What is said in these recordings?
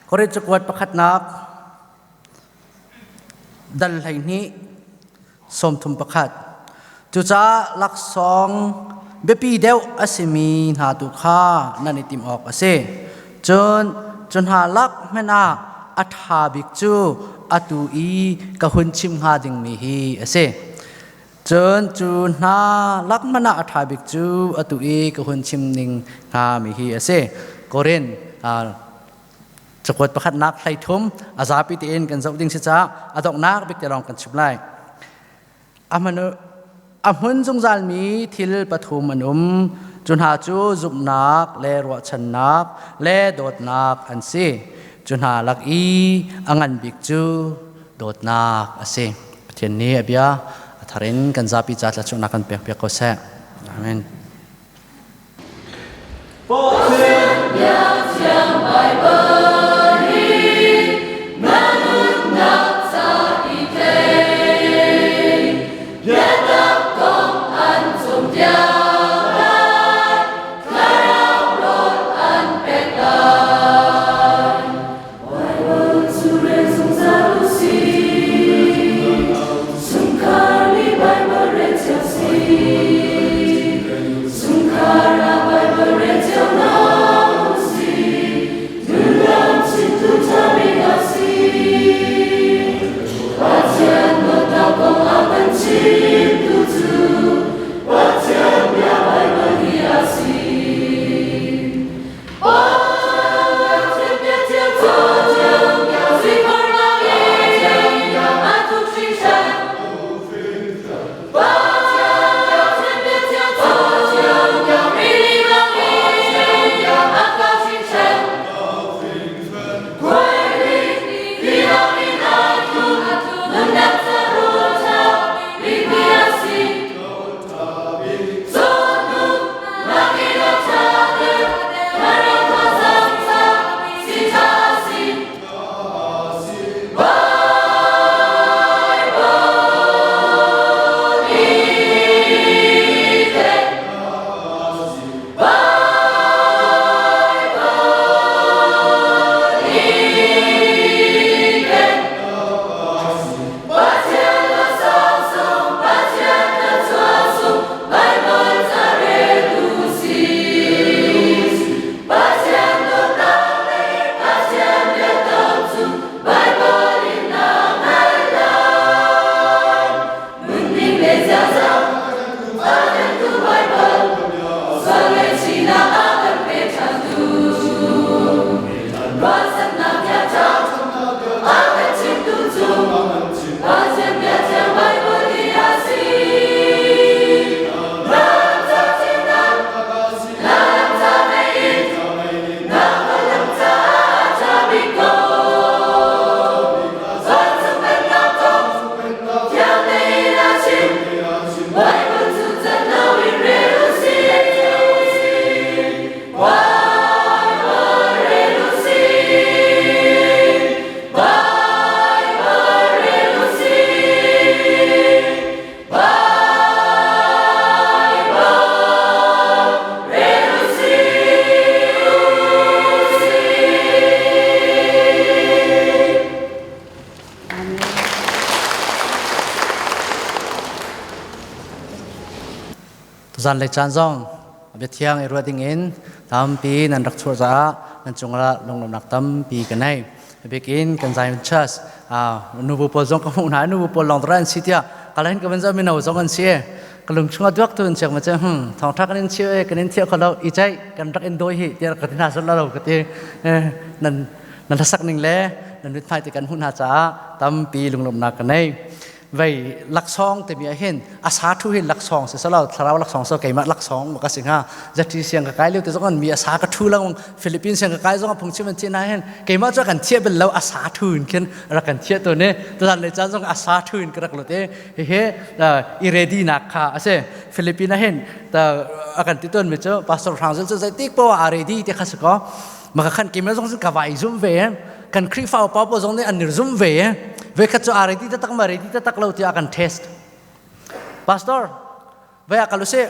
ก็เรียกจะกวดประคัดนักดัลไหนี้สมทุมประคัดจุจ้าลักสองเบปีเดวอาศิมีหาตุข้านันติมออกอาเซจนหาลักแม่นาอัฐาบิกจูอัตุอีกะหุนชิมหาดิงมีฮีอาเซจูนาลักแม่นาอัฐาบิกจูอัตุอีกะหุนชิมนิงหามีฮีอาเซก็เรียนจะกวดประคัดนักไล่ทุ่มอาซาปิตีนกันสักดิ้งสิจ้าอาดอกนักบิกจะลองกันชุบไล่อามุนจงจามีทิลปฐุมนุมจุนหาจูจุบนักเลรัวชันนักเลโดดนักอันซีจุนหาลักอีอังันบิกจูโดดนักอันซีเทียนนี้เบียทารินกันซาปิจัดละจุนักกันเปียกก็เสอาเมนจันเลยจันซองเบียเทียงรัวดิ่งอินตามปีนันรักชัวจ้านันจงละลงน้ำหนักตามปีกันให้เบียกินกันใจมันชัสนูบุปผาจงกมุนหานูบุปผาลองตรันสิทธิ์กาลันกันจะมีหนูจงกันเสียกลุ่มช่วงดวกตุนเชียงมันจะทองทักกันเชียกันเที่ยวเขาเราอีใจกันรักอินโดยเหตุเดียร์กันที่น่าสนเรากันที่นันทักหนึ่งแล้วนันวิทย์ติกันหุ่นหาจ้าตามปีลงน้ำหนักกันให้ไว้ลักซองแต่มีเห็นอาสาทุเห็นลักซองเสร็จแล้วสารวัตรลักซองสกัยมาลักซองมันก็สิ่งhaจะที่เสียงกระไกเลี้ยวแต่ต้องมีอาสากระทูแล้วฟิลิปปินส์เสียงกระไกต้องพุ่งชิมันที่ไหนเห็นเกี่ยมาจะกันเทียบเป็นแล้วอาสาทุนขึ้นรักกันเทียบตัวนี้ตอนเลยจะต้องอาสาทุนกระกลุ่มเต้เฮ้อิเรดีนักค่ะเสฟิลิปปินส์เห็นแต่อาการที่ต้นมิจ้าพาสตอร์ทางจะจะติ๊กปัวอาเรดีที่ข้าศึกก็มันก็ขันเกี่ยมาต้องกระไว้ซุ่มเวกันคลิปฟ้าป้าป้าตรงนี้อันนี้ซุ่มเวเวคัตโจอารีที่ตักมารีที่ตักเราที่อาการเทสต์พาสตอร์เวอาการรู้สึก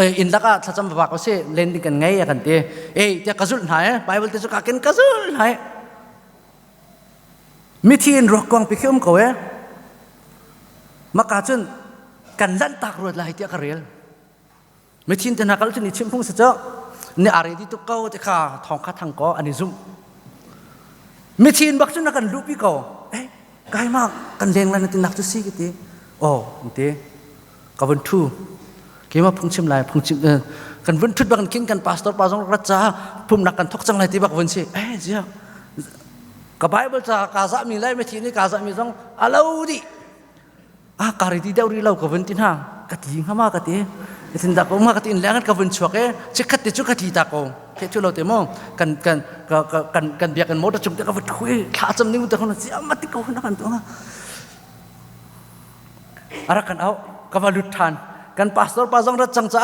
in laka thacham baba ko se len kan ngai kan te tia kazul nai bible te chu ka ken kazul nai mi thin ro kwang pi khum ko maka chun kan lan tak ro lai tia ka rel mi thin te na kal chun ni chim phung sa cho ni are di tu ko te kha thong kha thang ko ani zum mi thin bak chun na kan lu pi ko kai ma kan leng lan tin nak chu si ki ti te ka vun thu ki ma phung chim lai phung chim kan vun thut ba kan king kan pastor pa jong ra cha phum nak kan thok chang lai ti bak vun si jia ka bible cha ka za mi lai mi thi ni ka za mi jong alo di ka ri di deu ri lo ka vun tin ha ka ti ha ma ka ti tin da ko ma ka tin lang ka vun chuak chi khat ti chu ka ti ta ko ke chu lo te mo kan bia kan mo ta chum te ka vut khui kha cham ni ta khon si ma ti ko na kan to ara kan au ka va lut than kan pastor pa jong ra chang cha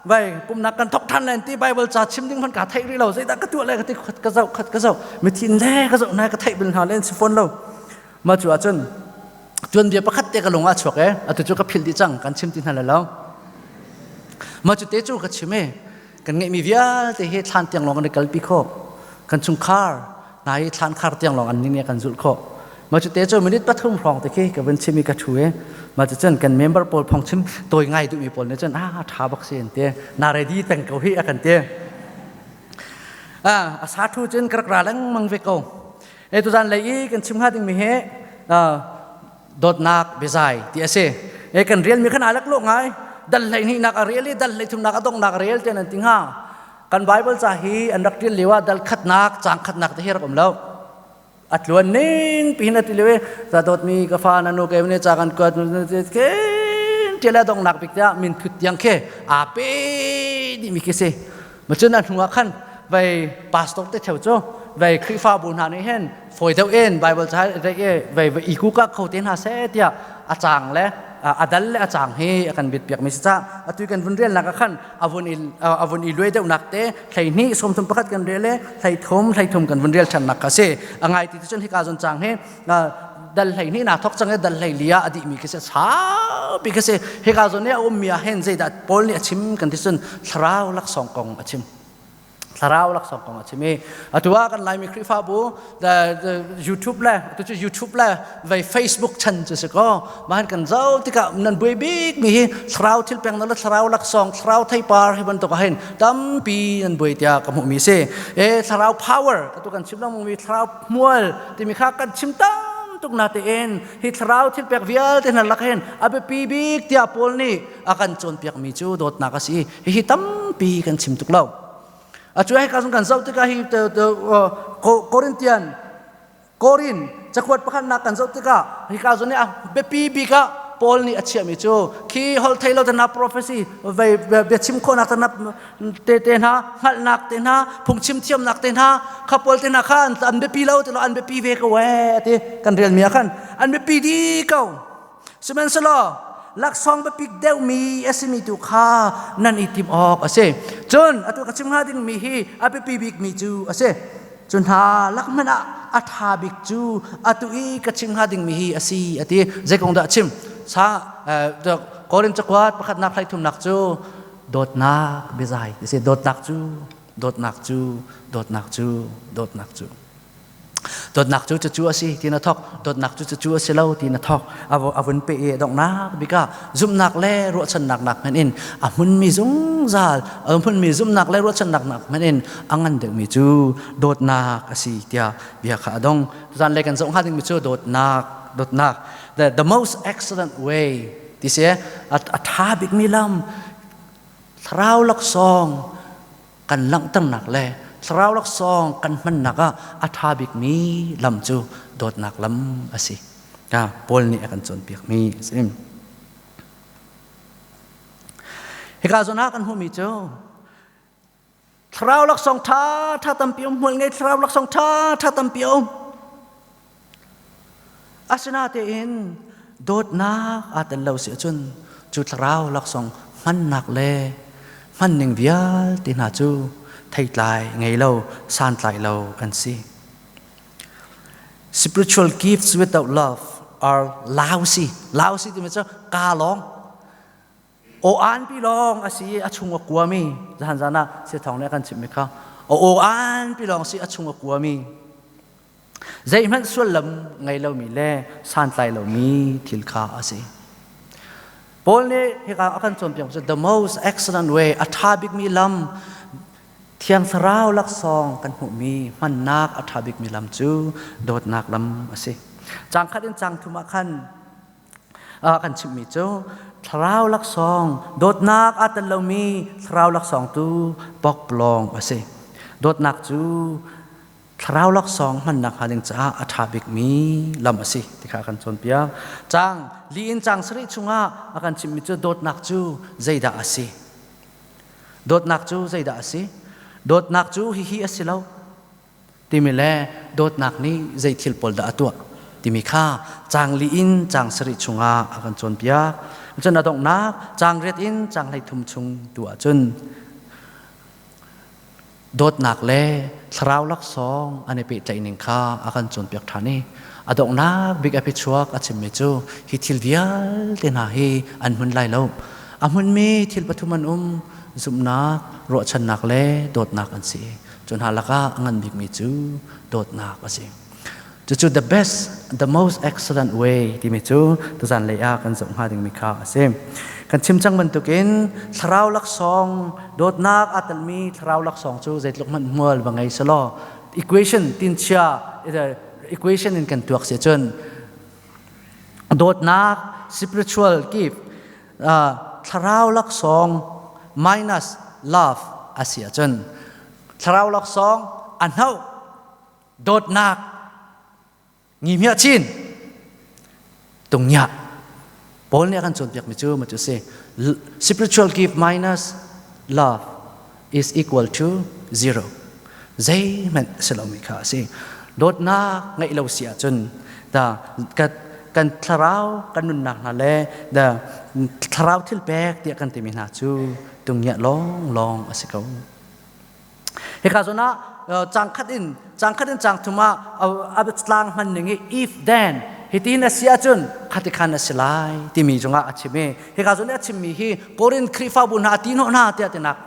vai pum nak kan thok than len ti bible cha chim ding man ka thai ri lo sai ta ka tu le ka ti khat ka zau mi thin le ka zau na ka thai bil ha len si phone lo ma chu a chun bia pakhat te ka longa chok atu chu ka phil di chang kan chim tin hala lo ma chu te chu ka chime kan ngai mi vial te he than tiang long kan kal pi kho kan chung khar nai than khar tiang long an ni ne kan zul kho ma chu te chu minute pathum phong te ke ka ban chimi ka thuwe ma chu chen kan member pol phong chim toi ngai du mi pol ne chen tha bak sen te na ready tang ko hi akan te sa thu chen krak ra lang mang ve ko tu jan lei kan chim ha ding mi he dot nak bezai ti ase kan real mi khan alak lo ngai dal lai ni nak really dal lai thum nak adong nak real ten an ting ha kan bible cha hi an rak til lewa dal khat nak chang khat nak te her kom lo atluan ning pina ti lewe ta dot mi ka fa na no ke ne cha kan ko ke tela dong nak pik ta min thut yang ke pe di mi ke se ma chen an huwa khan vai pastor te theu cho vai khri fa bun ha ni hen foi deu en bible cha vai iku ka khau ten ha se tia achang le adal le achang he akan bit piak mi cha atu kan vun rel nak khan avun i loi deu nak te thlai ni som thum pakhat kan rele thlai thum kan vun rel than nak ka se angai ti chun hi ka jon chang he dal lai ni na thok chang dal lai lia adi mi ke se sa bi ke se he ka jon ne mi a hen ze da pol ni achim kan ti chun thrau lak song kong achim tharau lak song kong achimi atwa kan lai mi khri fa bu the youtube la tu youtube la vai facebook chan chu se ko man kan zau tika nan bui big mi thrau thil peng na la thrau lak song thrau thai par he ban to ka hen tam pi nan bui tia ka mu mi se thrau power tu kan chim lang mi thrau mual ti mi kha kan chim tam tuk na te en hi thrau thil pek vial te na lak hen abe pi big tia pol ni akan chon pek mi chu dot na ka si hi tam pi kan chim tuk lau achuai ka kan zau tika hi Korin chakwat pakhan na kan zau tika hi ka zone be pi bi ka pol ni achia mi chu khi hol thailo na prophecy vai be chim kho na na te na hal nak te na phung chim thiam nak te na kha pol te na khan an be pi lo te lo an be pi ve ka we te kan real mi khan an be pi di ka semen selo lak song be pik deu mi esimi tu kha nan itim ok ase chun atu ka chim ha ding mi hi ape pi bik mi chu ase chun ha lak mana atha bik chu atu I ka chim ha ding mi hi asi ati je kong da chim sa de korin chakwat pakhat nak khai thum nak chu dot nak bezai ase dot nak chu dot nak chu dot nak chu dot nak chu dot nak chu chu asi tina thok dot nak chu asi lo tina thok avun pe dong na bika zum nak le ro chan nak men in amun mi zung zal amun mi zum nak le ro chan nak men in angan de mi chu dot nak asi tia bia kha dong zan le kan zong ha ding mi chu dot nak the most excellent way this year at tha bik mi lam thrau lak song kan lang tang nak le thrau lak song kan man naka athabik mi lam chu dot nak lam asi ka pol ni akan chon piak mi sim he ka zona kan hu mi chu thrau lak song tha tam piom mul ngai thrau lak song tha tam piom asna te in dot nak atan lo si chun chu thrau lak song man nak le man ning vial ti na chu thay lại ngày lâu san lại lâu can see spiritual gifts without love are lousy thì mình cho ca long โออันพี่ลองอาศัยอาชุงกัวมีจะหันจานะเสียทองเนี่ยกันจิบไหมครับโออันพี่ลองสิอาชุงกัวมีใจมันส่วนลำไงเรามีเล่สันไตเรามีทิลขาอาศัยพอลเนี่ยเฮกอากันจมเพียงว่า the most excellent way อัฐาบิกมีลำเทียงสราวลักซองกันหูมีมันนักอัฐาบิกมีลำจูโดดนักลำอาศัยจังขัดจังทุมาขันกันชิมมีจูทราวลักซองโดดนักอัตเรามีทราวลักซองตูปอกปลองอาศัยโดดนักจูทราวลักซองมันนักหาดิงจ้าอัฐาบิกมีลำอาศัยที่ข้ากันชนเปียจังลีอินจังสริชุงอากันชิมมีจูโดดนักจูใจด่าอาศัยโดดนักจูใจด่าอาศัยโดดนักจูฮิอาศัยเราที่มีแลโดดนักนี้ใจทิลปอลด่าตัวที่มีข้าจางลีอินจางสริชุงอากันชนเปียจนนาดงนักจางเรียดอินจางให้ทุ่มชุงตัวจนโดดนักเล่สราวลักซองอันนี้เป็นใจหนึ่งข้าอากันจนเปียกฐานนี้อดงนักบิ๊กอภิชวกอาจจะไม่จูฮิทิลวิลเตนาฮีอันมันไล่เราอันมันมีทิลปฐุมันซุมนักรอชันนักเล่โดดนักอันสิจนหาลักะอันบิ๊กมีจูโดดนักอันสิจู่ๆ the best the most excellent way ที่มีจู่ตัวจันเลยกันส่งหาถึงมีข่าวเสมกันชิมจังมันตุกินทราวลักซองโดดนักอัตลมีทราวลักซองจู่ใจลุกมันมัวบางไงสโล equation ตินเชีย equation in กันตัวเสียจนโดดนัก spiritual gift ทราวลักซอง minus love อาเสียจนทราวลักซองอันเท่าโดดนักงีเมียชินตรงเนี้ยพอลเนี่ยกันส่วนเปียกมิจูมันจะเส spiritual gift minus love is equal to 0 ใจมันสลามิค่าสิโดดนักไงเราเสียจนแต่กันทราวกันนุนหนักนั่นแหละแต่ทราวที่แปลกเดียกันเต็มินาจูตรงเนี้ยลองอาศัยเขาเฮกาโซนะจังคัดอินจังทุมาเอาอับสลางมันหนึ่ง if then ฮิตินัสยาจุนขัดขันนัสลายที่มีจงอาชิเมเฮกาโซนะชิมีฮีโกรินคริฟาบุนาติโนนาเตียตินัก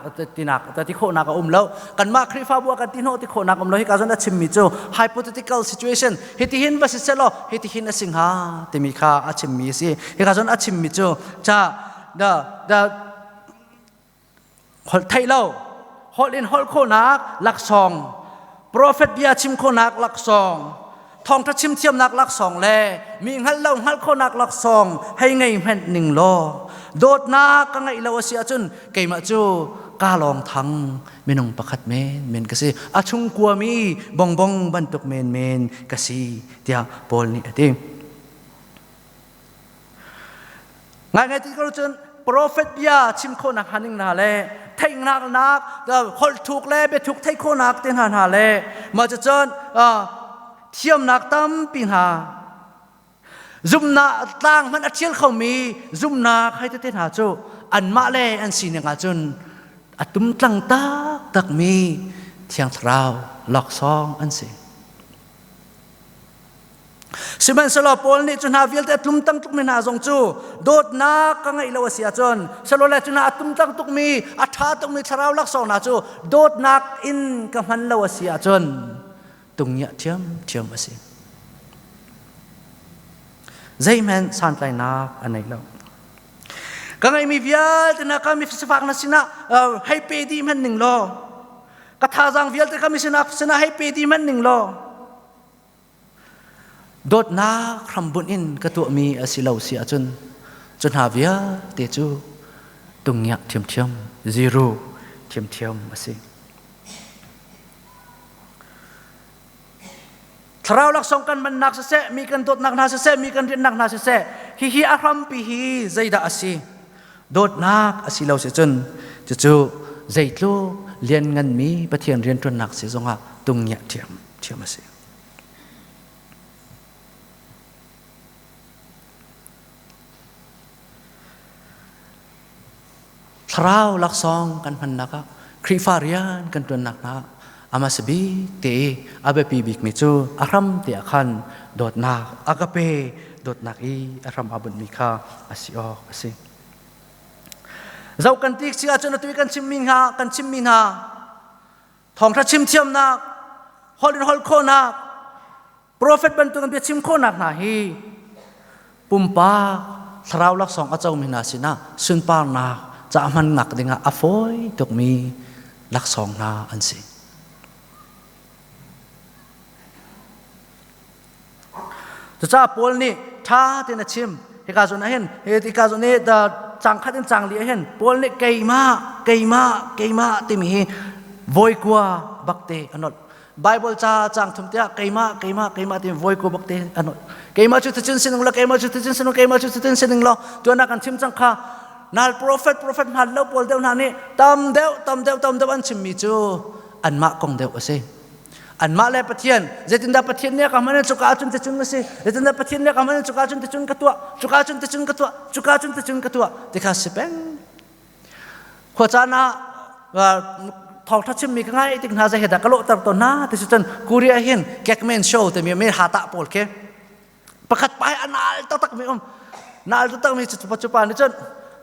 แต่ที่โคนักแล้วกันมาคริฟาบัวกันติโนที่โคนักแล้วเฮกาโซนะชิมีจู hypothetical situation ฮิติหินบัสเซโลฮิติหินนัสิงหาที่มีข้าอาชิมีสิเฮกาโซนะชิมีจูจ้าเดาไทยเราฮอลอินฮอลโคนักลักซองโปรเฟตบิอาชิมโคนักลักซองทองทัชิมเทียมนักลักซองแลมีฮัลเล่าฮัลโคนักลักซองให้ไงแผ่นหนึ่งโลโดดนักก็ไงเราเสียจนเกี่ยมาจูกาลองทั้งเมนงประคัดเมนกษีอาชุงกัวมีบงบันตุกเมนกษีเดียบอลนี่เองไงที่เขาจนโปรเฟตบิอาชิมโคนักฮันนิงนาเลไทยนักฮอลถูกเล่เบถูกไทยโคนักเตียนหาเล่มาจะจนเทียมนักตั้มปิงหาซุ่มนักต่างมันอัดเชียลเขามีซุ่มนักให้เตียนหาจูอันมาเล่อันสีเนงาจนอัดตุ้มตั้งตักมีเทียงทราวหลอกซองอันสีสิมันสลบปนนี่จนหาวิลแต่ตุ้มตั้งตุกมีนาทรงจูโดดนักก็ไงเราเสียจนสลบแล้วจนหาตุ้มตั้งตุกมีอัฐาตุกมีทราวหลอกซองนาจูโดดนักอินกับมันเราเสียจนตรงเนี้ยเทียมมาสิใจมันสันไลนักอันไหนเราก็ไงมีวิลแต่นักก็มีสภาพนักสินะให้เปดีมันหนึ่งโลก็ท่าจังวิลแต่ก็มีสินะให้เปดีมันหนึ่งโลโดดนักคำบุญอินก็ตัวมีอาศิลาเสียจนหาวิลเตจูตรงเนี้ยเทียมzeroเทียมมาสิทราวลักษณ์กันมันนักเสะมีกันโดดนักนาเสะมีกันเรียนนักนาเสะฮิอารัมปีฮีใจด่าอาศิโดดนักอาศิลาเสียจนจู่ใจลูเรียนเงินมีปะเทียนเรียนจนนักเสียจงอ่ะตรงเนี้ยเทียมมาสิทราวลักษณ์กันพันนักครีฟาริยนกันตัวนักนะอามาสบีเตอาเบปีบิกมิจูอารัมเตียขันโดดนักอากาเปโดดนักอารัมอาบุญมิคาอาศิออกอาศิ dầu cần tiếc xia cho nó tùy cần chim min ha thòng thắt chim thiam nạc hol khô nạc prophet ban tu kan biết chim khô nạc na hi pumpa tharau lak song achau mi na sina sun par na cha man ngak dinga afoi tok mi lak song na an si cha pol ni tha te na chim he ka zon hen he ti ka zon ne da chang khat chang li hen pol ni keima ti mi voi kwa bakte anot Bible cha chang thum tia keima ti voi kwa bakte anot keima chu tin sin lo keima chu tin sin lo tu na kan chim chang kha nal prophet hal lo pol deu na ni tam deu an chim mi chu an ma kong deu ase an ma le pathian zetin da pathian ne ka manen chuka chun te chun ase zetin da pathian ne ka manen chuka chun te chun ka tua te kha sipeng kho cha na thong thắt chim mi ka ngai tik na za heda ka lo tar to na te chun kuria hin kekmen show te mi hata pol ke pakhat pai anal to tak mi nal to tak mi chupa ni chun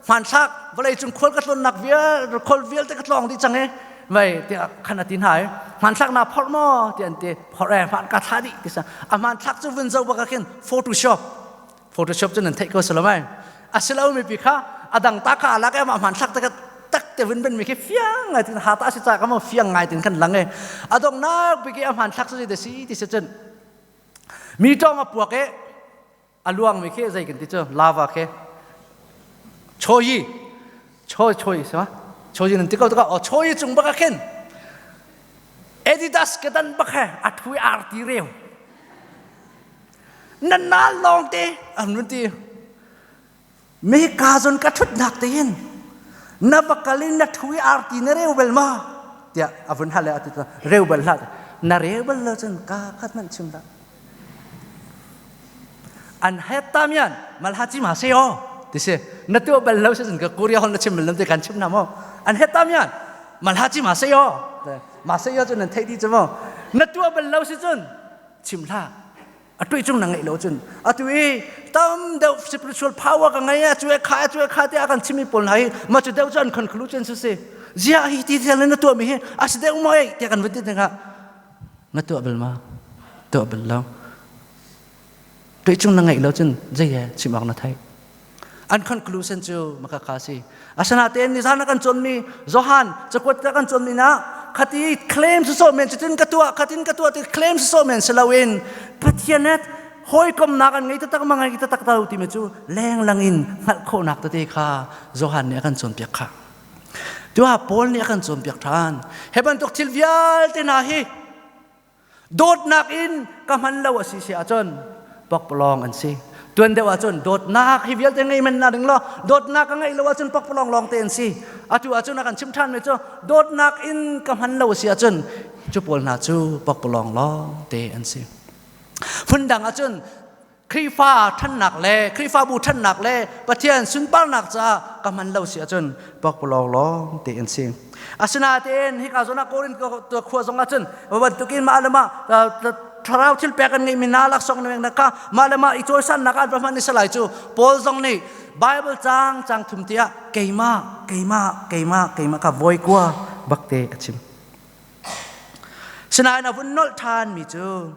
man thak balai chun khol ka tlon nak vial khol vial te ka tlong di change mai te khana tin hai man thak na phor mo ti an te phor e phan ka thadi ti sa a man thak chu vin zo ba ka ken photoshop chun an thai ko salomai asilo mi pi kha adang ta kha la ka ma man thak ta tak te vin ben mi ke fiang ngai tin hata si cha ka mo fiang ngai tin kan lang e adong na pi ke a man thak chu de si ti se chun mi tong a puak e aluang mi ke zai kan ti chu lava ke 초이 있어? 초이는 뜨거워 초이 중박아 캔 에디다스 계단 박해 아투이 아르티레오 난날 롱테 안누티 메 가존 까텟 낙테인 나바칼린 나투이 아르티네레오 벨마 야 아분 할레 아티타 레오 벨라 나 레오 벨라전 까카만 침다 안 했다면 말하지 마세요 Tise, natua belau sejen ke Korea hon nachim belam te kan chim namo. An hetamian malhaji masayo chun an thei di chamo. Natua belau sejen chimla. Atui chung nangai lo chun. Atui tam deu spiritual power ka ngai chue kha te akan chimi pol nai ma chu deu chan conclusion su se. Zia hi ti thel natua mi he as deu moi te kan viti nga. Natua belma. To belau. Tui chung nangai lo chun zai chimak na thai. An conclusion chu makakasi asana ten ni sana kan chonmi zohan chakot kan chonmi na khati claims so men chitin katua ti claims so men selawin pathianet hoi kom na kan ngai ta tak mangai ta tak ta uti me chu leng langin ngal kho nak ta te kha zohan ne kan chon pek kha tua pol ne kan chon pek than heban tok thil vial te na hi dot nak in kaman law si si achon pok polong an si tuan dewa chun dot nak hi vial te ngai men na ding lo dot nak ngai lo chun pak polong long ten si atu achun akan chim than me chu dot nak in kam han lo si achun chu pol na chu pak polong long te an si phun dang achun khri fa than nak le khri fa bu than nak le pathian sun par nak cha kam han lo si achun pak polong long te an si asana ten hi ka zona korin ko to khwa zong achun ba tukin ma alama tharau thil pekan ngai minalak song neng naka malama ichosan nakal brahman ni salai chu pol zong ni bible chang thumtia keima ka voi kwa bakte achim sinai na vunnol than mi chu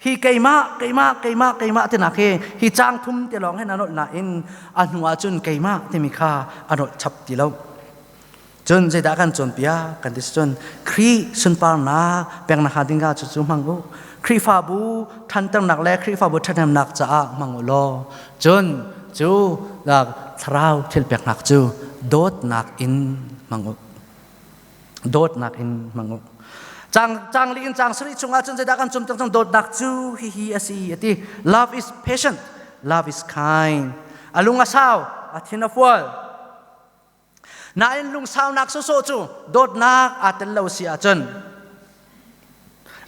hi keima te na khe hi chang thum te long he nanot na in anwa chun keima te mi kha anot chap ti lo chun je da kan chon pia kan dis chun khri sun par na peng na hadinga chu mangu khri fa bu than tang nak le khri fa bu than nak cha mangu lo chun chu da thrau thil pek nak chu dot nak in mangu chang li in chang sri chunga chun je da kan chum chang dot nak chu hi asi ati love is patient love is kind alunga sao athina fual na in lung sao nak so chu dot nak atel lo si achon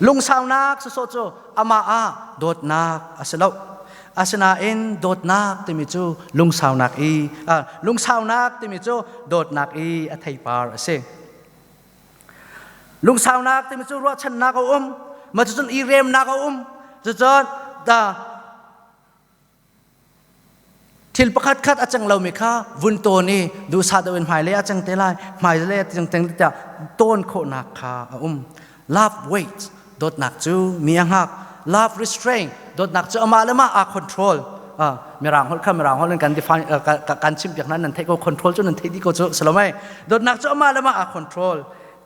lung sao nak so chu ama a dot nak asalo asana in dot nak timi chu lung sao nak timi chu dot nak i athai par ase lung sao nak timi chu ro chan nak ma chun i rem nak chun da ทิลประคัดคัดอาจังเราไม่ค่าวุนโตนี่ดูซาดเวนหมายเลยอาจังเตลัยหมายเลยจังจะต้นโคนักค่าlove wait โดดหนักจูมีอังหัก love restraint โดดหนักจูเอามาแล้วมาcontrol มีรางหัวข้ามรางหัวเรื่องการ define การชิมอย่างนั้นนั่นเทคโอ control จนนั่นเทคดีก็จูสลมัยโดดหนักจูเอามาแล้วมาcontrol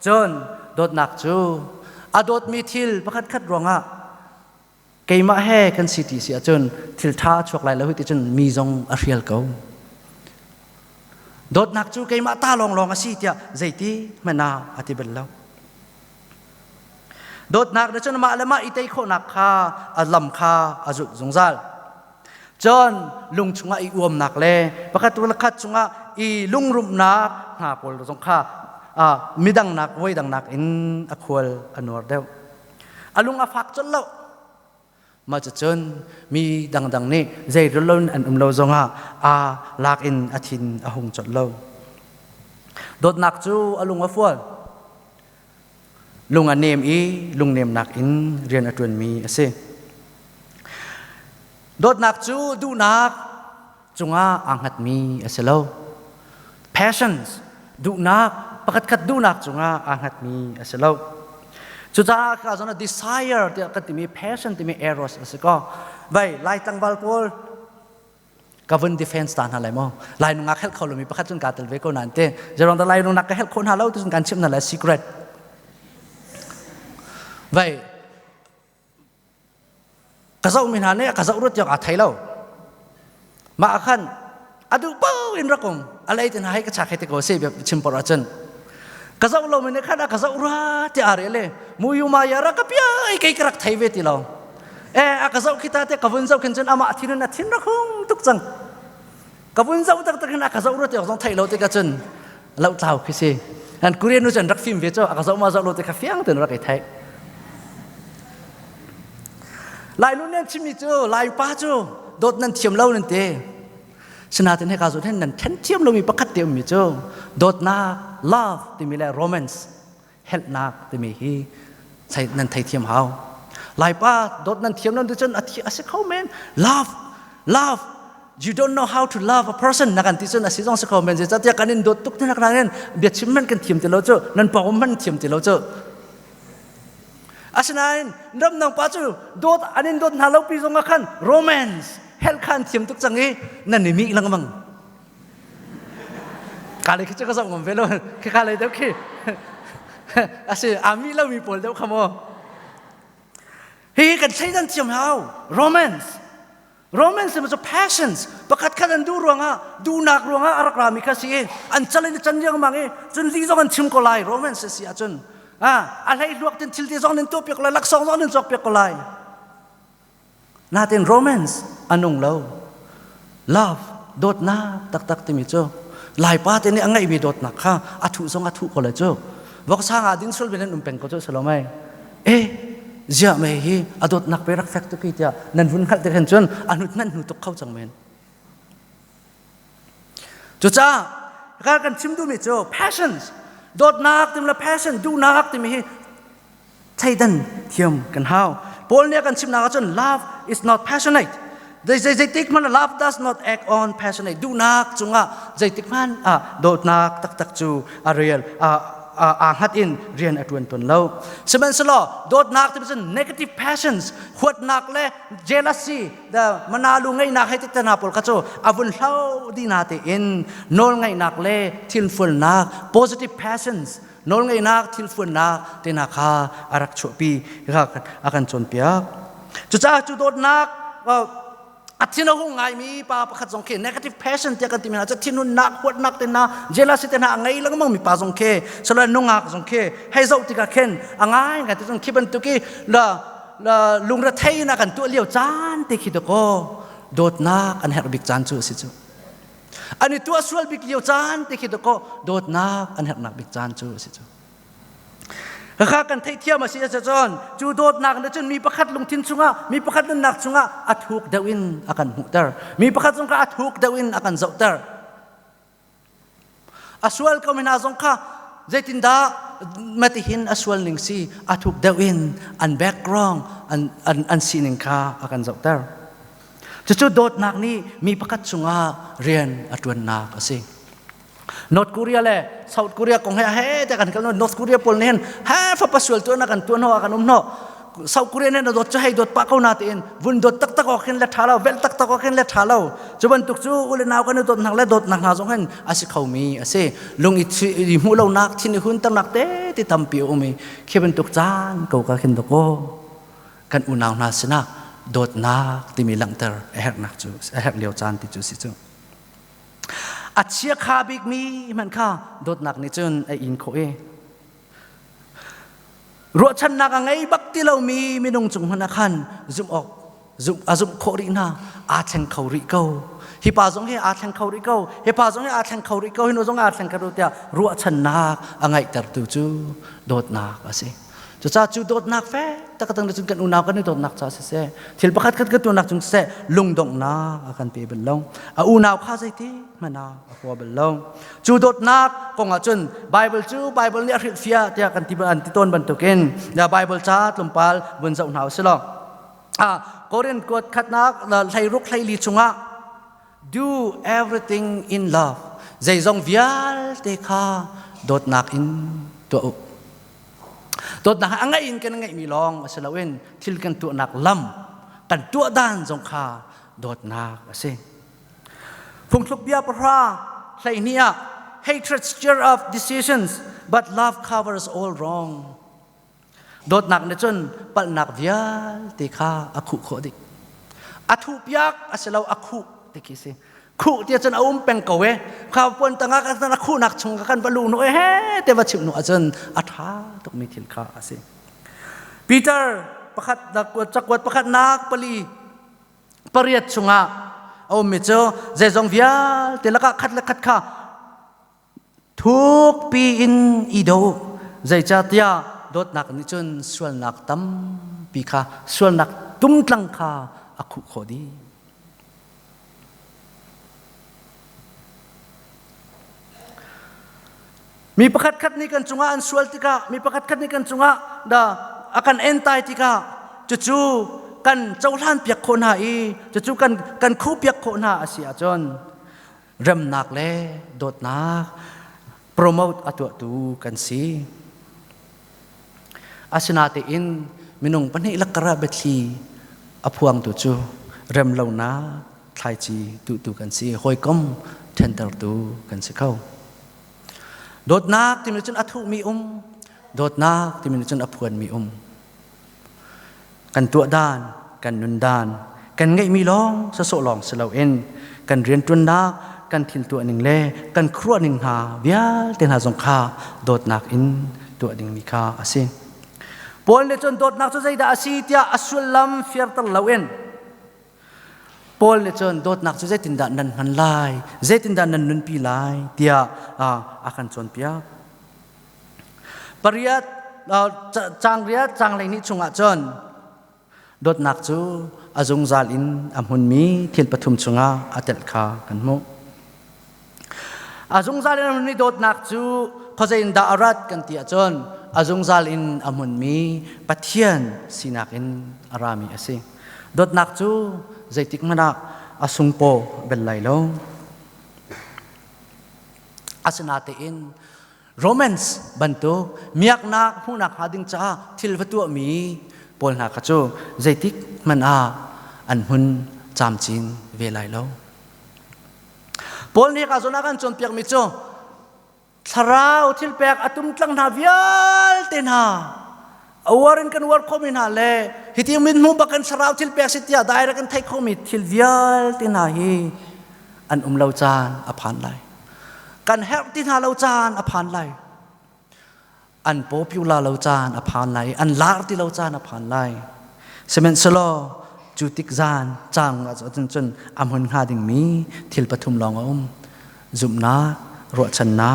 จนโดดหนักจูโดดมีทิลประคัดคัดรวงเกยมาแห่กันสิทธิเสียจนทิลท่าชวกไหลแล้วที่จนมีจงอริยลเก่าโดดหนักจูเกยมาตาลองอาศิเตียใจตีมันนาอธิบัติแล้วโดดหนักเดี๋ยวจนมาแล้วมาอิเตยโคนักข้าลำข้าจุดสงสารจนลุงชงอีอวมหนักเลยประคัดตัวละคัดชงอีลุงรุมนักหาปลสงข้ามีดังหนักไว้ดังหนักอินอควลอนวร์เดียวลุงฟักจนแล้วมาจะจนมีดังนี่ใจรุ่นล้นอันเราจงลากอินอาทินหงจดเราโดดหนักจูลุงฟัวลุงเนมลุงเนมหนักอินเรียนอัตวนมีสิโดดหนักจูดูหนักจงอังหัดมีสิเรา passions ดูหนักประคัดดูหนักจงอังหัดมีสิเราจุดจ้าข้าจนdesire ที่กันที่มี passion ที่มี eros สิก็ไปไล่ตั้งบอลพอลgovern defense ตานอะไรมั้งไล่นุ่งนักเฮลเขาเลยมีประคัดจนการเตลเวก็นั่นเต้จะลองแต่ไล่นุ่งนักเฮลคนหาเราที่จนการชิมนั่นแหละ secret ไปกระเซ้ามินหาเนี่ยกระเซ้ารถจากอาไทยเรามาขันดูเป้าอินรักงอะไรที่ไหนก็ชักให้ตะโกนเสียแบบชิมปอร์จันกระเซ้าเราไม่ได้ขันกระเซ้ารัที่อะไรเลยมูยูมายารักเปียไอ้ใครกระไทยเวทีเรากระเซ้าคิดแต่กวนเซ้าขึ้นจนอามาที่นั่นทิ้งรักงทุกจังกวนเซ้าตั้งแต่ขึ้นกระเซ้ารถจากสองไทยเราที่กันจนเราเท่าคิดสิอันกูเรียนรู้จักรักฟิล์มเวจ้ากระเซ้ามาจากเราที่ข้าเฟียงถึงรักไอ้ไทยลายนู้นเนี่ยชิมิจูลายป้าจูโดดนั่นเทียมเล่านั่นเตะชนะที่ให้การสุดท้ายนั่นฉันเทียมเรามีประคัดเทียมมิจูโดดนา love ที่มีแหละ romance help นาที่มีฮีใส่นั่นไทยเทียมเฮาลายป้าโดดนั่นเทียมนั่นดิฉันอธิอาศัยเขาแมน love you don't know how to love a person นักการที่ฉันอาศัยต้องสักเขาแมนจะจะการนินโดดตุกที่นักการนินเบียดชิมมันกันเทียมที่เราเจอนั่นปากมันเทียมที่เราเจออาศัยนับนังป้าจูโดดอันนี้โดดหาเราปีจงกัน romance เฮลคันเทียมทุกจังงี้นั่นนี่มีอีกลังมั้งการเลยคิดจะก็ส่งผมไปแล้วคือการเลยเดี๋ยวคืออาศัยอามีเรามีผลเดี๋ยวขโมยเฮ้ยกันใช้ดันเทียมเฮา romance มันจะ passions ประคัดขันดูรวงดูหนักรวงอารักรามิคาสีอันจันเลยจันยังมังจนลีจงกันชิมก็ไล่ romance เสียจนอะไรลวกถึงทิลที่สองนึงตัวเปียกเลยลักสองนึงจบเปียกเลยน่าเป็น romance อันนุ่งเรา love โดดน้าตักที่มีเจ้าหลายป้าที่นี่อังไงมีโดดนักค่ะอัฐุสองอัฐุก็เลยเจ้าบอกสร้างดินสุลเป็นนุ่มเป็นก็เจ้าสโลไม่เจ้าไม่ฮีโดดนักไปรักแฟกต์ตุกิจนั่นวุ่นขัดที่เห็นจนอนุนั่นหุตุกเข้าจังเมนจ้าการกันชิมดูมีเจ้า passionsโดดนักที่มัน passion ดูนักที่มีใช่ดันเทียมกันเฮาพอเนี่ยกันชิมนักจน love is not passionate ใจติกมัน love does not act on passionate ดูนักจุงใจติกมันโดดนักตักจูเรียลหัดอินเรียนอัตวันตนเล่าสมัยสโลโดดนักที่เป็น negative passions ขวดนักเลย jealousy แต่มันน่าลุงไงนักให้ติดตนาปลกระโจอาวุธเล่าดีนาเตอินโนลไงนักเลยทิลฟุลนัก positive passions โนลไงนักทิลฟุลนักเตนักอารักโชปีอากันจนเปียกจุดโดดนักอัศนหงไงมีป้าประคัดสงเค negative passion ที่กันที่มีอาจจะทินุนักขวดนักเตนะเจลาสิเตนะไงแล้วก็มั่งมีป้าสงเคสละนุ่งหักสงเคให้เจ้าติกาเข็นไงกันที่ต้องคิดเป็นตุกี้ละลุงระเทยนะกันตัวเลี้ยวจานที่คิดก็โดดนักอันเฮร์บิกจานจูสิจูอันนี้ตัวส่วนบิกเลี้ยวจานที่คิดก็โดดนักอันเฮร์นักบิกจานจูสิจูข้ากันเที่ยวมาสิจะจอนจูโดดนักนะจนมีประคัดลงทิ้งชุงมีประคัดลงนักชุงอัดหุกดาวินอากันหุกเตอร์มีประคัดชุงอัดหุกดาวินอากันเจ้าเตอร์อสวลก็ไม่น่าสงข้าใจตินดามาติหินอสวลหนึ่งสีอัดหุกดาวินอันแบ็กกราวด์อันซีนิงข้าอากันเจ้าเตอร์ จุดโดดนักนี้มีประคัดชงอาเรียนอตวนนักสินอร์ทเกาหลีเลยเซาท์เกาหลีคงเฮ้แต่กันกันนอร์ทเกาหลีปนเห็นเฮ้ฟ้าปัสสาวะตัวนักกันตัวนักกันนอเซาท์เกาหลีเนี่ยโดดจะให้โดดปากเขาหน้าตีนวุ่นโดดตักตักออกเห็นเล็ดท้าเราเวลตักตักออกเห็นเล็ดท้าเราจะบรรทุกจูอุลนาวกันโดดนักเล็ดโดดนักหาสงเห็นอาศัยเขามีอาศัยลุงอิมูเรานักที่นี่หุ่นตั้งนักเต้ที่ทำปิวมีแค่บรรทุกจานเขาก็เห็นตะโกกันอุณาวนาสนะโดดนักที่มีหลังเตอร์แหกนักจูแหกเลี้ยวจานที่จูสิจูอัจฉริยะข้าบิกมีมันข้าโดดนักนี่จนไออินโคเอรัวชันนักไงบักที่เรามีนงจุงหันขันจุ่มออกจุ่มโครินาอาเชงเขาริโกฮิปาจงให้อาเชงเขาริโกฮิปาจงให้อาเชงเขาริโกฮิโนจงอาเชงเขาริโกรัวชันนักไงแต่ตัวจูโดดนักสิจะจ้าจูโดดนักแฟแต่ก็ต้องจุงกันอุณาวกันนี่โดดนักจ้าเสียที่ประคัดกันตัวนักจุงเสลุงดงนักอาการเปย์เบลลงอุณาวข้าใจที่มันนาหัวเบลลงจูโดดนักกงอาจุนไบเบิลจูไบเบิลเนี่ยริฟียที่อากันที่อันที่ต้นบรรทุกินแล้วไบเบิลจ้าลมพาลบนเจ้าหนาวสิลองโคเรียนกดขัดนักไทยรุกไทยลีจุงะ do everything in love ใจจงวิาลเตคาโดดนักอินตัวโดดนักอังไงอินกันอังไงมีลองสลาเวนทิลกันตัวนักลำกันตัวด้านจงคาโดดนักสิพงทุบยาปราใส่เนี่ย hatred stir of decisions but love covers all wrong โดดนักในจนปัลนักวิาลติคาอคุโคดิอัทุบยักสลาวอคุติกิสิคู่ที่จนเอาเป็นกเวข้าวปนตั้งกันตั้งคู่นักชงกันบรรลุหนูเฮ้แต่ว่าชิมหนูอาจารย์อัฐาตกมีทิลข้าสิปีเตอร์ประคัดนักจักรวรรดิประคัดนักปลีปริยัติชงอาเอาไม่เจอเจจงวิาลแต่ละก็คัดละคัดข้าทุกปีอินอีโดเจจัตยาโดดนักนิจนส่วนนักตั้มปีข้าส่วนนักตุ้มตั้งข้าอคุโคดีมีประคัดคัดนี้กันจุงอันสวลติกามีประคัดคัดนี้กันจุงอาดาอาการเอ็นไตติกาจู่ๆกันเจ้าล้านเปียกคนหาอีจู่ๆกันคู่เปียกคนหาอาเซียจนเริ่มนักเล่โดดนักโปรโมทอตัวตูกันสิอาสนาเตอินมินงปนิลักกระเบทีอพวงตัวจูเริ่มเหล่านาไทยจีตูกันสิหอยก้มเทนเตอร์ตูกันสิเข้าโดดนักที่มันจนอัฐุมีโดดนักที่มันจนอภวนมีกันตัวด้านกันนุนด้านกันไงมีลองสะโสลองสลาวเอ็นกันเรียนตัวนักกันทินตัวหนึ่งเล่กันครัวหนึ่งหาวิาเตนหาสงคาโดดนักอินตัวหนึ่งมีคาอาศิปอนเลจนโดดนักจะใจดาอาศิที่อัศวลัมเฟียร์ตลาวเอ็นปอลเนี่ยจนโดดนักจะเจตินดานันหันไลเจตินดานันนุนปีไลเดียอาการจนเปียปริยัตจางเรียจางไรนี้ชงอาจนโดดนักจูอาจงซาลินอัมหุนมีเทียนปฐุมชงอาอัตเลคากันโมอาจงซาลินอัมหุนมีโดดนักจูพอใจอินดาอารัดกันตีอาจนอาจงซาลินอัมหุนมีปัทเทียนสินักอินอารามีอาศิโดดนักจูใจติกมันอาสุงโปเบลไลโลอาสนาเตอินโรแมนส์บันตุมีอักนักผู้นักหาดิงจ้าทิลวัตัวมีปนหาขจูใจติกมันอันหุนจามจินเวไลโลปนนี้ข้าจนักกันจนเปียกมิจูสราวทิลเปียกอัตุมตั้งนาวิลเตนหาอวารินกันวาร์คอมินาเลฮิติมินมุบักันสราวทิลเปียกสิทธิาได้รักันไทยคอมิทิลวิลเตนหาฮีอันเลาจานอภันไลกันเฮลตินาเลาจานอภันไลอันโปปิวลาเลาจานอภันไลอันลาร์ติเลาจานอภันไลเซเมนสโลจูติกจานจางจนอัมหุนหาดิงมีทิลปฐุมลองจุมนารัวชันนา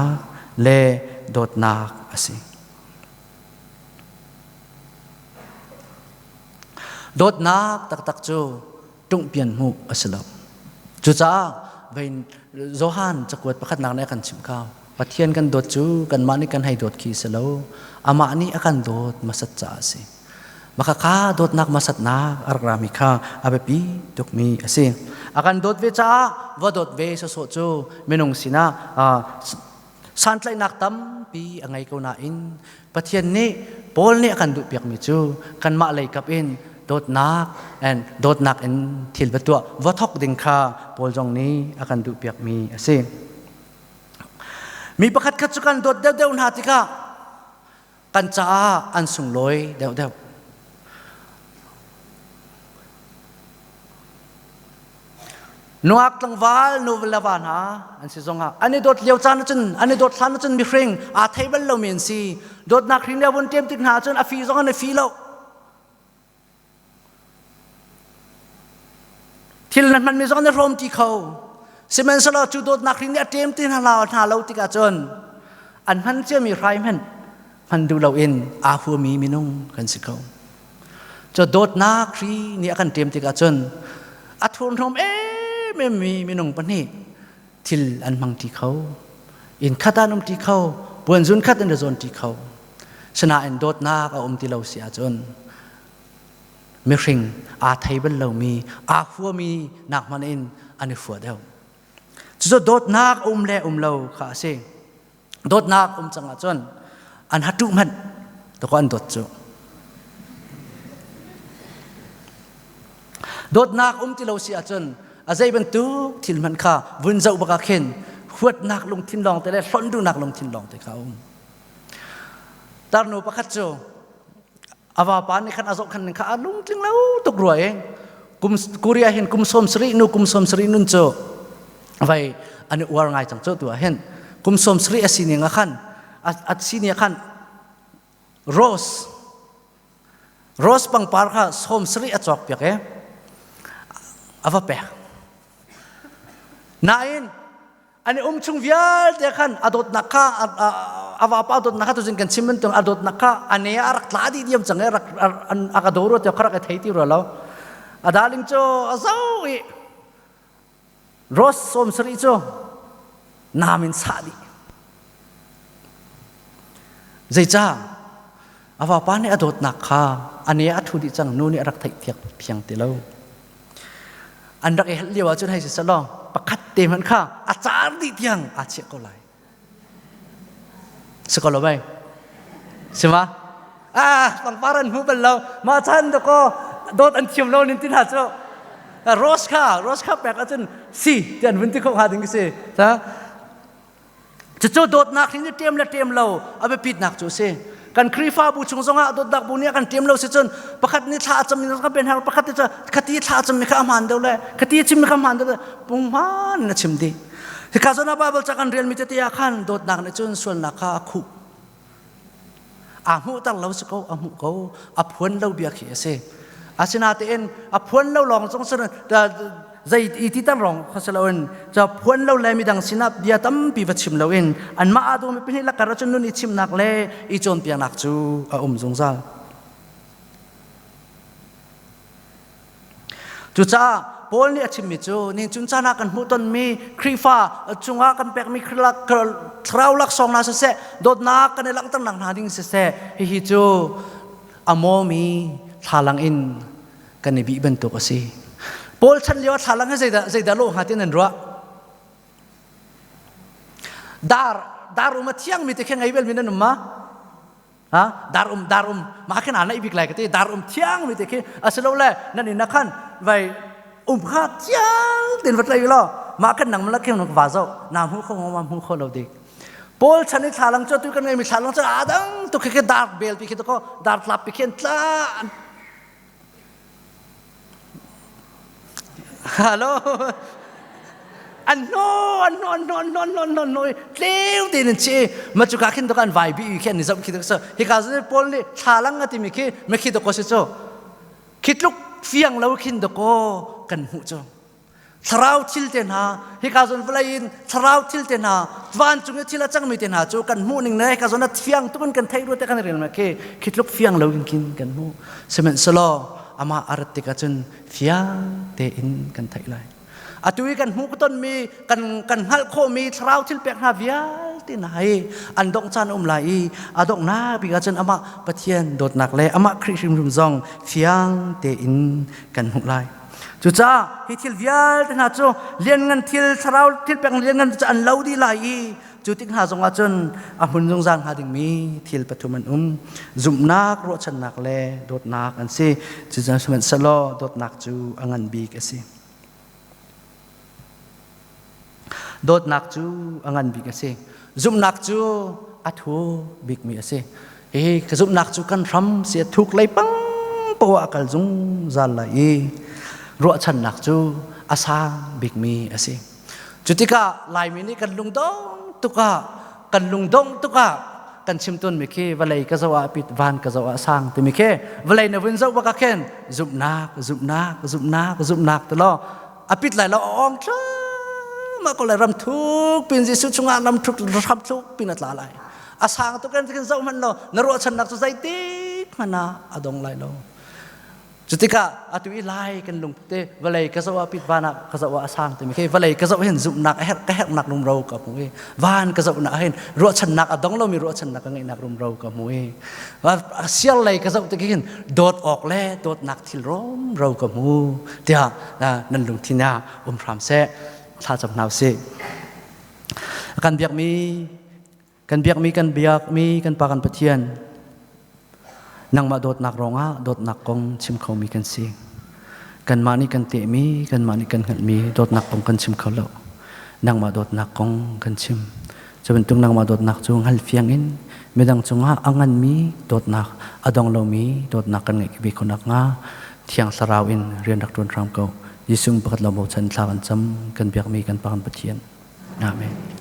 เลโดดนาอสิโดดนักตักจูตุงเปลี่ยนมุอสลบจูจ้าเป็นโจฮันจักรวรรดิประคัดนักในกันชิมข้าวปะเทียนกันโดดจูกันมานี่กันให้โดดขีสโลอามานี่อากันโดดมาสัจจาสิ makaka dot nak masat na arami ka abepi tukmi ase akan dot ve cha va dot ve sa so chu menung sina santlai nak tam pi angai ko na in pathian ni pol ni akan du piak mi chu kan ma lei kap in dot nak and dot nak in thil batua va thok ding kha pol jong ni akan du piak mi ase mi pakhat khat chu kan dot deu deu na tika kan cha an sung loi deu deu nuak lang wal nu lawan ha an si zonga ani dot leu chan chun ani dot than chun mi hring a thaibal lo min si dot nak hring le bun tem tik na chun a fi zonga ne fi lo thil nan man mi zonga ne rom ti kho semen sala chu dot nak hring ne tem tin ha la na lo ti ka chun an han che mi rai man du lo in a hu mi minung kan si kho cho dot nak hri ni akan tem ti ka chun a thun romไม่มีนงปนีทิลอันมังที่เขาอินขัดอันที่เขาปวนจุนขัดอันเดจนที่เขาชนะอันโดดนักเอาที่เราเสียจนไม่ริงอาไทยบันเรามีอาหัวมีนักมันอินอันนี้ฝัวเดียวจะโดดนักเล่เราข้าเสียโดดนักจังจนอันฮัตตุมันตัวก็อันโดดจูโดดนักที่เราเสียจนอาใจเป็นตู้ทิลมันข้าวุ่นเจ้าบักเข็นขวดนักลงทินลองแต่ละฝนดูนักลงทินลองแต่เขาตารนูประคัตโจอาวาปานในขันอาจขันหนึ่งข้าลุงจึงแล้วตกรวยกุมกุริยาเห็นกุมสมสรีนุกุมสมสรีนุนโจไว้อันนี้วางไงจังโจตัวเห็นกุมสมสรีอาศินีงขันอาศินีขันโรสปังปาร์ข้าสมสรีอาจอกเปียกอาวาเปียกนาอินอันนี้ชุงวิาเดียขันอดดนักข้าอาวาปาอดดนักข้าตัวจริงกันชิมมันตรงอดดนักข้าอันนี้อารักลาดีเดียมจังรักอันอากาศดูรถเดียวครักไทยที่เราอาดาลิงโจอาซาวีรสสมสรีโจนามินซาดีใจจ้าอาวาปาเนี่ยอดดนักข้าอันนี้อัฐุดิจังนู่นนี่รักไทยเทียบเพียงตีเราอันรักเอเลียวจุดให้สิสลองประคัตเต็มข้าอาจารย์ดิเทียงอาเชก็ไลสกอลไปใช่ไหมบางปารันหูเป็นเรามาทันตะก็โดดอันเทียมเรานินทินหาเจ้าโรสข้าแปลกอาจารย์สี่เดือนวันที่เขาหาถึงกี่สิจ้าจะโจโดดนักที่นี่เตรียมและเตรียมเราเอาไปปิดนักจูเซกันครีฟ้าบูชงสงะโดดดักบูเนี่ยกันเตรียมเราเสียจนประคัตนี่ท่าจำนี่ก็เป็นหาประคัตจะคดีท่าจำไม่ข้ามหันเดียวเลยคดีชิมไม่ข้ามหันเดียวเลยปุ่งมันนะชิมดีที่ข้าสนาบาเบลจากกันเรียนมิตรที่อาคันโดดดักในจนส่วนนักข้าคู่อาหูตั้งเราสกอาหูเขาอภวนเราเบียขีเสอาชนาเตนอภวนเราลองสงสารใจอีที่ตั้งรองข้าสลาวนจะพวนเราเลยมีดังสินับเบียตั้มปีวัชิมเราเองอันมาอาดูไม่เป็นลักการจนนุ่นอิชิมนักเล่อีจนเปียนักจูสงสารจุจ้าพอลนี่ชิมมิจูนี่จุนจ้านักกันหูต้นมีครีฟ้าจุงอากันแปกมีคราคราวลักสองนาเสะโดดนักกันในลักตั้งหลังนาดิ้งเสะฮิจูอโมมีทาลังอินกันในบีบันตุกสิพอลฉันเลี้ยวทาลังให้ใจดาโลหาที่นั่นรัวดารุมาเที่ยงมีแต่แค่ไงเวลมีนั่นมาดารุมมาแค่นั้นไอ้บิ๊กไลก์ก็ที่ดารุมเที่ยงมีแต่แค่อาศัยเราแหละนั่นนี่นักขันไว้ข้าเที่ยงเดินวัดอะไรอยู่ล่ะมาแค่หนังมันละแค่หนังวาโซน้ำหูเขามาหูเขาเราดีพอลฉันนี่ทาลังเจ้าตัวกันไงมีทาลังเจ้าดังตัวแค่ดาร์เบลพี่แค่ตัวก็ดาร์ลับพี่แค่ตลาฮัลโหลอันโน่เลี้ยวตีนั่นเช่มาจุกาขึ้นตัวกันไวบีแค่นิสัมคิดก็สิฮิคาซึพอลนี่ทาลังกันที่มีแค่ไม่คิดตัวก็สิโจคิดลุกเฟียงเราคิดตัวก็กันหูโจทราวทิลเตน่าฮิคาซึนฟลายินทราวทิลเตน่าวันจุงทิลจังมีเตน่าโจกันหูหนึ่งนะฮิคาซึนนัดเฟียงตุกันกันไทยรู้แต่กันเรียนมาแค่คิดลุกเฟียงเรากินกันหูเสมือนสโลอามาอารัติกาจนเฟียงเตอินกันไทยเลยอาตุยกันหูก็ต้นมีกันฮัลโคมีทราวทิลเปียกหาเวีย tin hai an dong chan lai adong na bi ga chen ama pathian dot nak le ama khrim rum zong fiang te in kan hu lai chu cha hi thil vial te na chu lian ngan thil sarau thil peng lian ngan cha an lo di lai chu tik ha zong a chen a hun zong jang ha ding mi thil pathuman zum nak ro chan nak le dot nak an si chu jang suman salo dot nak chu angan bi ka si dot nak chu angan bi ka si zum nak chu athu big mi ase ka zum nak chu kan ram se thuk lai pang pawa kal zung zal lai ro chan nak chu asang big mi ase chutika lai mi ni kan lung dong tuka kan lung dong tuka kan chimtun mi khi valai ka zawa pit van ka zawa sang ti mi khe valai na win zawa ka khen zum nak to lo apit lai lo ong tha ma ko lai ram thuk pin ji su chunga ram thuk ram thuk pinat la lai asang to kan zaw man lo na ro chan nak chu zai ti mana adong lai lo chutika atui lai kan lung te valai ka zawa pit vana ka zawa asang te mi khe valai ka zawa hen zum nak her nak lum ro ka mu van ka zawa na hen ro chan nak adong lo mi ro chan nak ngai nak lum ro ka mu wa sial lai ka zawa te kin dot ok le dot nak thil rom ro ka mu tia nan lung thina phram se tha cham nau se kan biak mi kan pa kan pathian nang ma dot nak ronga dot nak kong chim khau mi kan si kan mani kan te mi kan mani kan ngat mi dot nak kong kan chim khau lo nang ma dot nak kong kan chim chaben tung nang ma dot nak chung hal fiang in medang chunga angan mi dot nak adong lo mi dot nak kan ngai bi khonak nga thiang sarau in rian dak ton ram ko yisung pakat lo mo chan thla kan cham kan biak mi kan pa kan pathian amen